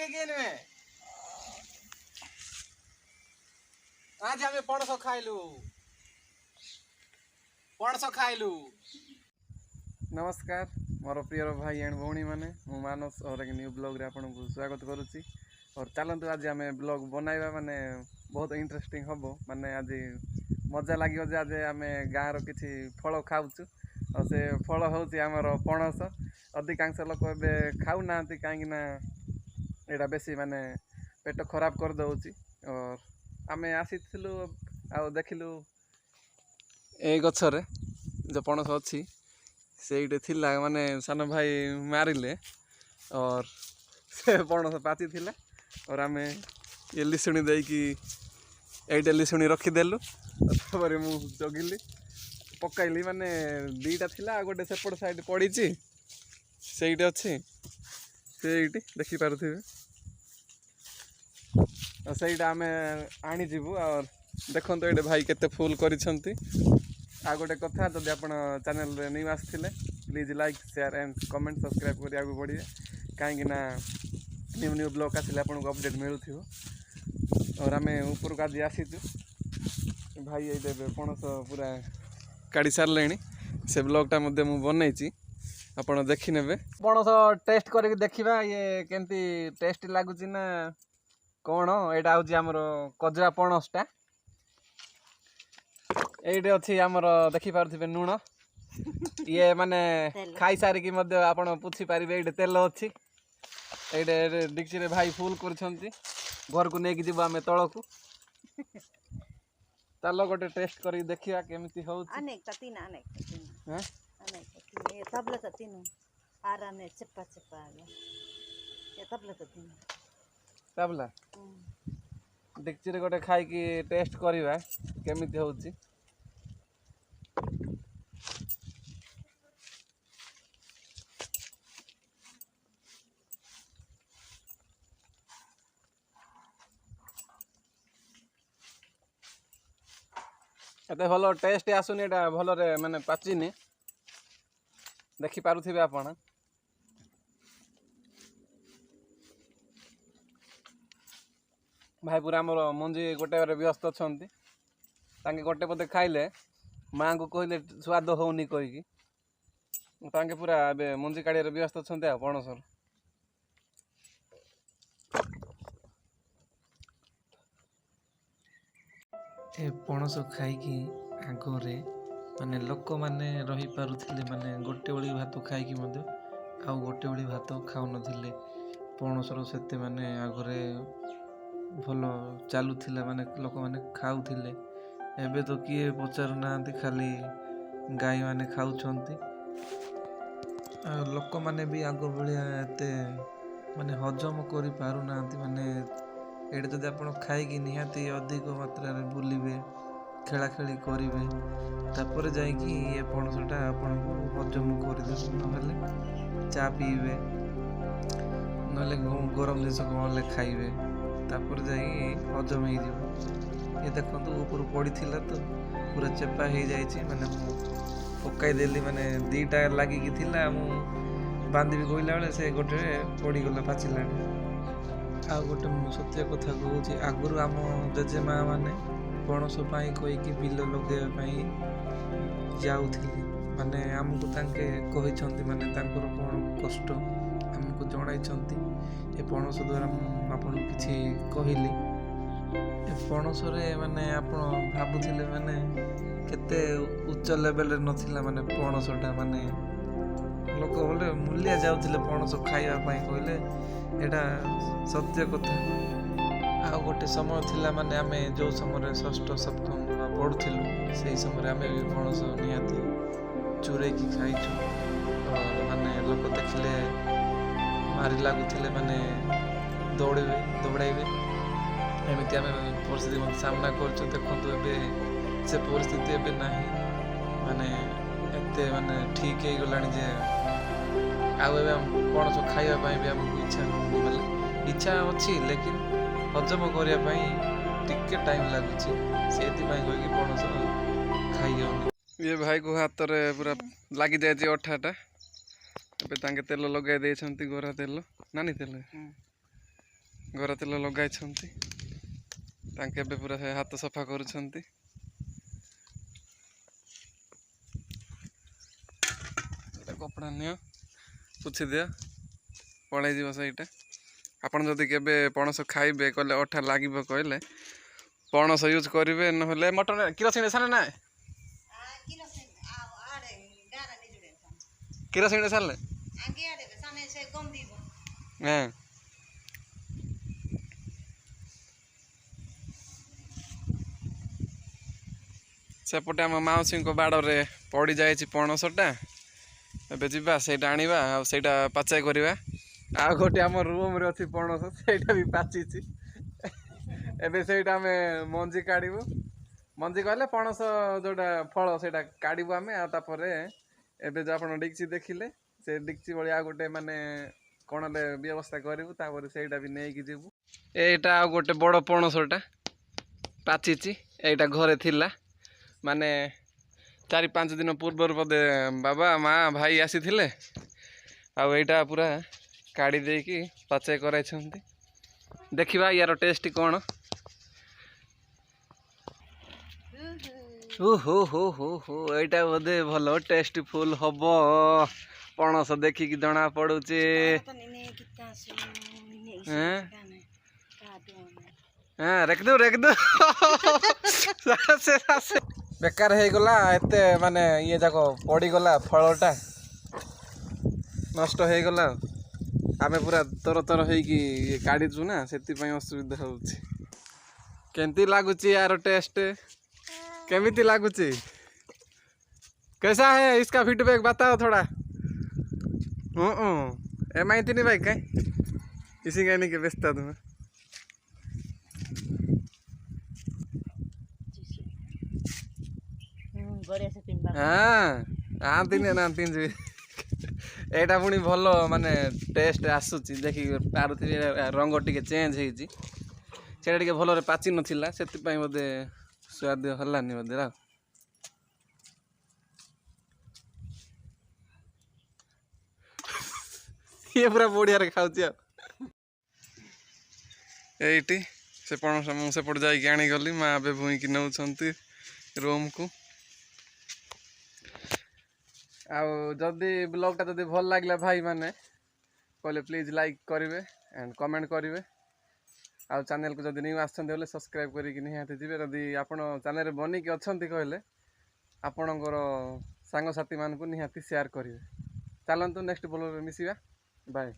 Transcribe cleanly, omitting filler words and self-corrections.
पके नुहे आज आम पणस खाइलु नमस्कार मोर प्रिय भाई एंड भौणी मैंने मु मानस और एक न्यू ब्लॉग रे आपन को स्वागत करुच्ची और चलतु आज आम ब्लॉग बनाइबा माने बहुत इंटरेस्टिंग हम माने आज मजा लगे जे आज आम गाँव किसी फल खाऊँ और से फल हूँ आमर पणस अधिकांश लोक ए खाऊ ना कहीं यहाँ बेसी माने पेट खराब कर दौची और आम आसी आ देखिलु ए गछरे जो पणस अच्छी से थिला माने सान भाई मारिले और से पणस पाची थिला और आम ये लिशुणी देकी एटे लिशुणी रखीदेलु तापर मु जगिली पकाइली माने दीटा थिला गोटे सेपट साइड पड़ी से अच्छी से देखी पारे सहीटा आम आनीजु और देखो ये भाई केते फुल करिसेंती आ गोटे कथा जदि आप चैनल रे न्यू आसथिले please like share and comment subscribe करी आगु बढ़िए कहीं न्यू न्यू ब्लॉग आसिले आपको अपडेट मिलूथिबो और आम ऊपर को आज आसीचु भाई ये पणस पूरा काढ़ी सारे से ब्लॉगटा मध्य मु बनईची आपड़ देखी नेबे पणस टेस्ट करके देखिबा ये केमती टेस्ट लागुची ना कौन एटा हूँ आमर कजरा पणसटा ये अच्छी आमर देखी पारे लुण ये माने खाई सारिकी आप पूछी पारे ये तेल अच्छी ये डिक्ची रे भाई फुल कर घर को लेकिन जीव आम तल को चलो गोटे टेस्ट कर देखा केमती हो तबला डिक्ची रे गोटे खाई टेस्ट करवा केमिति होउची एते भलो टेस्ट आसुनी एटा भलो रे माने पाचिनी देखि पारुथिबे आपण भाई पूरा आमर मंजी गोटे व्यस्त अच्छा गोटे पदे खाइले माँ को कहले स्वाद होनी कहीकि पूरा ए मंजी काढ़ व्यस्त अच्छा पणसर ए पणस खाई आगे माने लोक मैंने रही पारुथिले माने गोटे ओली भात खाई आउ गोटे ओली भात खाऊ नथिले पणसर सेते माने आगरे भल चलुला माने लोक मैंने खाऊले एबे तो किए पचारू ना खाली गाई माने खाऊछंती लोक मैंने भी आग भाया एते माने हजम करि पारु ना माने एडे जदि आपण खाई निहाती अधिक मात्रा रे बुलिबे खेला खेली करिवे तापर जाई कि ये पणसटा आपण हजम कर दे चा पीबे नले गरम जिनिस कौन खाइबे तापर जाई हजम हो ये देखो ऊपर पड़ी थिला तो पूरा चेपा हो जाए माने पकाई देली माने दीटा लागिकी थिला मु बांधीबी कहला बेले से गोटे पड़गला पाचिला आ गोटे सत्य कथा कहूँ आगुरी आम जेजेमा माने पणस कहीकि बिल लगे जाऊली माने आमको तांके कहिसंती माने तांकर कौन कष्ट आमको जणाइछंती ए पणस द्वारा आपन किछि कहली ए पणस रे माने आपन भाबुथिले माने केते उच्च लेवल रे नथिला माने पणसटा माने लोक बोले मूल्य जाउथिले पणस खाइबा पई कहले एटा सत्य कथा आ गोटे समय थिला माने आमे जो समय षष्ठ सप्तम पढ़ुथिलु सेही समय आमे भी पणस निहाती चुरे की खाइछु और माने लोक देखले मारी लागुथिले माने दौड़ाइबे एमती आम परिस्थिति सामना कर देखो से परिस्थिति एबे नहीं माने एते माने ठीक हो गलानी जे आउ एबे पणस खाइबा भी आमको इच्छा बोले इच्छा अच्छी लेकिन हजम करने टिके टाइम लगुच से पणस खाई ये भाई को हाथ रे पूरा लगी जाए अठाटा तेल लगे गोरा तेल नानी तेल ଗରା ତେଲ ଲଗାଇଛନ୍ତି ତାଙ୍କେ ଏବେ ପୁରା ସେ ହାତ ସଫା କରୁଛନ୍ତି। କପଡ଼ା ନିଅ ପୋଛି ଦିଅ ପଳେଇଯିବ ସେଇଟା। ଆପଣ ଯଦି କେବେ ପଣସ ଖାଇବେ କହିଲେ ଅଠା ଲାଗିବ କହିଲେ ପଣସ ୟୁଜ୍ କରିବେ, ନହେଲେ ମଟନ କିରୋସିନ ସାରେ ନା କିରୋସିନ ସାରିଲେ ହଁ। ସେପଟେ ଆମ ମାଉସୀଙ୍କ ବାଡ଼ରେ ପଡ଼ିଯାଇଛି ପଣସଟା, ଏବେ ଯିବା ସେଇଟା ଆଣିବା ଆଉ ସେଇଟା ପାଚାଇ କରିବା। ଆଉ ଗୋଟେ ଆମ ରୁମ୍ରେ ଅଛି ପଣସ, ସେଇଟା ବି ପାଚିଛି। ଏବେ ସେଇଟା ଆମେ ମଞ୍ଜି କାଢ଼ିବୁ। ମଞ୍ଜି କହିଲେ ପଣସ ଯେଉଁଟା ଫଳ ସେଇଟା କାଢ଼ିବୁ ଆମେ। ଆଉ ତାପରେ ଏବେ ଯେଉଁ ଆପଣ ଡିକ୍ଚି ଦେଖିଲେ ସେ ଡିକ୍ଚି ଭଳିଆ ଆଉ ଗୋଟେ ମାନେ କ'ଣରେ ବ୍ୟବସ୍ଥା କରିବୁ, ତାପରେ ସେଇଟା ବି ନେଇକି ଯିବୁ। ଏଇଟା ଆଉ ଗୋଟେ ବଡ଼ ପଣସଟା ପାଚିଛି, ଏଇଟା ଘରେ ଥିଲା ମାନେ 4-5 ଦିନ ପୂର୍ବରୁ ବୋଧେ ବାବା ମା ଭାଇ ଆସିଥିଲେ ଆଉ ଏଇଟା ପୁରା କାଢ଼ି ଦେଇକି ପାଚାଇ କରାଇଛନ୍ତି। ଦେଖିବା ୟାର ଟେଷ୍ଟ କ'ଣ। ଏଇଟା ବୋଧେ ଭଲ ଟେଷ୍ଟଫୁଲ୍ ହବ, ପଣସ ଦେଖିକି ଜଣା ପଡୁଛି। ବେକାର ହେଇଗଲା, ଏତେ ମାନେ ଇଏ ଯାକ ପଡ଼ିଗଲା, ଫଳଟା ନଷ୍ଟ ହେଇଗଲା। ଆମେ ପୁରା ତର ହେଇକି ଇଏ କାଢ଼ିଛୁ ନା, ସେଥିପାଇଁ ଅସୁବିଧା ହେଉଛି। କେମିତି ଲାଗୁଛି ୟାର ଟେଷ୍ଟ? କେମିତି ଲାଗୁଛି? कैसा है इसका फीडबैक बताओ थोड़ा। माहिती नहीं भाई क्या इसी कहने के व्यस्त तुम्हें। हाँ तीन ଏଇଟା ପୁଣି ଭଲ ମାନେ ଟେଷ୍ଟ ଆସୁଛି, ଦେଖିକି ପାରୁଥିବେ ରଙ୍ଗ ଟିକେ ଚେଞ୍ଜ ହେଇଛି। ସେଇଟା ଟିକେ ଭଲରେ ପାଚି ନଥିଲା, ସେଥିପାଇଁ ବୋଧେ ସ୍ୱାଦ ହେଲାନି ବୋଧେ। ଇଏ ପୁରା ବଢ଼ିଆରେ ଖାଉଛି ଆଉ। ଏଇଠି ସେ ପଣସ ମୁଁ ସେପଟେ ଯାଇକି ଆଣିଗଲି, ମା ଏବେ ଭୁଇଁକି ନେଉଛନ୍ତି ରୁମ୍କୁ। ଆଉ ଯଦି ବ୍ଲଗ୍ଟା ଯଦି ଭଲ ଲାଗିଲା ଭାଇମାନେ କହିଲେ ପ୍ଲିଜ୍ ଲାଇକ୍ କରିବେ ଆଣ୍ଡ କମେଣ୍ଟ କରିବେ। ଆଉ ଚ୍ୟାନେଲକୁ ଯଦି ନ୍ୟୁ ଆସିଛନ୍ତି ବୋଲେ ସବସ୍କ୍ରାଇବ୍ କରିକି ନିହାତି ଯିବେ। ଯଦି ଆପଣ ଚ୍ୟାନେଲରେ ବନିକି ଅଛନ୍ତି କହିଲେ ଆପଣଙ୍କର ସାଙ୍ଗସାଥିମାନଙ୍କୁ ନିହାତି ସେୟାର କରିବେ। ଚାଲନ୍ତୁ ନେକ୍ସଟ ବ୍ଲଗ୍ରେ ମିଶିବା। ବାଏ।